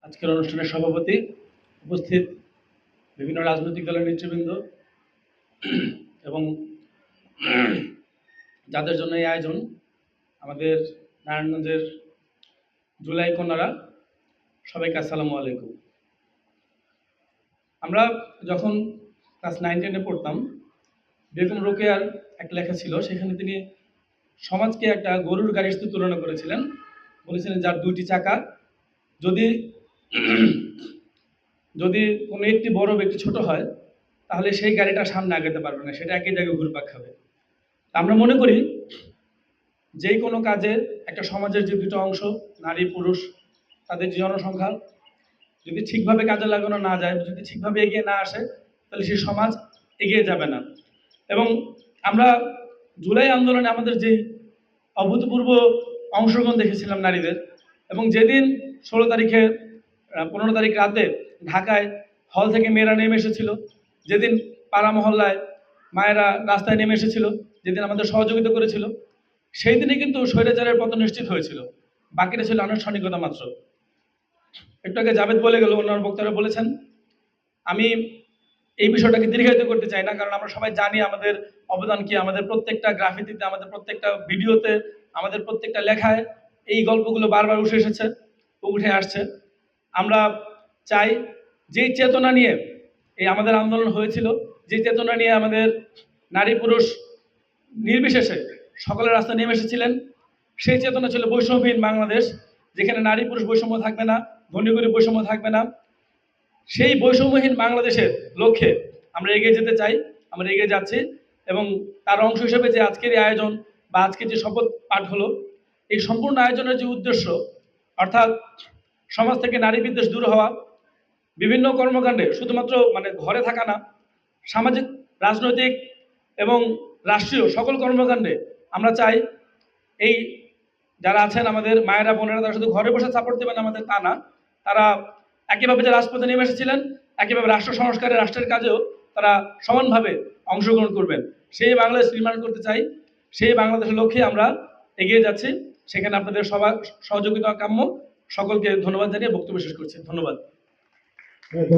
আজকের অনুষ্ঠানের সভাপতি, উপস্থিত বিভিন্ন রাজনৈতিক দলের নেতৃবৃন্দ এবং যাদের জন্য এই আয়োজন, আমাদের নারায়ণগঞ্জের জুলাই কন্যারা, সবাইকে আসসালামু আলাইকুম। আমরা যখন ক্লাস 9-10-এ পড়তাম, বেগম রোকেয়ার একটা লেখা ছিল, সেখানে তিনি সমাজকে একটা গরুর গাড়ির সাথে তুলনা করেছিলেন। বলেছিলেন যার 2টি চাকা, যদি যদি কোনো একটি বড় বা একটি ছোট হয়, তাহলে সেই গাড়িটা সামনে আগাতে পারবে না, সেটা একই জায়গায় ঘুরপাক খাবে। আমরা মনে করি যেই কোনো কাজে একটা সমাজের যে দুটো অংশ, নারী পুরুষ, তাদের যে জনসংখ্যা, যদি ঠিকভাবে কাজে লাগানো না যায়, যদি ঠিকভাবে এগিয়ে না আসে, তাহলে সেই সমাজ এগিয়ে যাবে না। এবং আমরা জুলাই আন্দোলনে আমাদের যে অভূতপূর্ব অংশগ্রহণ দেখেছিলাম নারীদের, এবং যেদিন 16 তারিখে 15 তারিখ রাতে ঢাকায় হল থেকে মেয়েরা নেমে এসেছিল, যেদিন পাড়া মহল্লায় মায়েরা রাস্তায় নেমে এসেছিল, যেদিন আমাদের সহযোগিতা করেছিল, সেই দিনে কিন্তু স্বৈরাচারের পতন নিশ্চিত হয়েছিল। বাকিটা ছিল আনুষ্ঠানিকতা মাত্র। একটু আগে জাভেদ বলে গেল, অন্যান্য বক্তারা বলেছেন। আমি এই বিষয়টাকে দীর্ঘায়িত করতে চাই না, কারণ আমরা সবাই জানি আমাদের অবদান কি। আমাদের প্রত্যেকটা গ্রাফিতিতে, আমাদের প্রত্যেকটা ভিডিওতে, আমাদের প্রত্যেকটা লেখায় এই গল্পগুলো বারবার উঠে আসছে। আমরা চাই যেই চেতনা নিয়ে এই আমাদের আন্দোলন হয়েছিল, যে চেতনা নিয়ে আমাদের নারী পুরুষ নির্বিশেষে সকলের রাস্তায় নেমে এসেছিলেন, সেই চেতনা ছিল বৈষম্যহীন বাংলাদেশ, যেখানে নারী পুরুষ বৈষম্য থাকবে না, ধনী গরিব বৈষম্য থাকবে না। সেই বৈষম্যহীন বাংলাদেশের লক্ষ্যে আমরা এগিয়ে যেতে চাই, আমরা এগিয়ে যাচ্ছি। এবং তার অংশ হিসেবে যে আজকের এই আয়োজন বা আজকে যে শপথ পাঠ হলো, এই সম্পূর্ণ আয়োজনের যে উদ্দেশ্য, অর্থাৎ সমাজ থেকে নারী বিদ্বেষ দূর হওয়া, বিভিন্ন কর্মকাণ্ডে শুধুমাত্র ঘরে থাকা না, সামাজিক, রাজনৈতিক এবং রাষ্ট্রীয় সকল কর্মকাণ্ডে আমরা চাই এই যারা আছেন আমাদের মায়েরা বোনেরা, তারা শুধু ঘরে বসে সাপোর্ট দেবেন আমাদের তা না, তারা একইভাবে যে রাজপথে নেমে এসেছিলেন, একইভাবে রাষ্ট্র সংস্কারে, রাষ্ট্রের কাজেও তারা সমানভাবে অংশগ্রহণ করবেন। সেই বাংলাদেশ নির্মাণ করতে চাই, সেই বাংলাদেশের লক্ষ্যে আমরা এগিয়ে যাচ্ছি। সেখানে আপনাদের সবার সহযোগিতা কাম্য। সকলকে ধন্যবাদ জানিয়ে বক্তব্য শেষ করছি। ধন্যবাদ।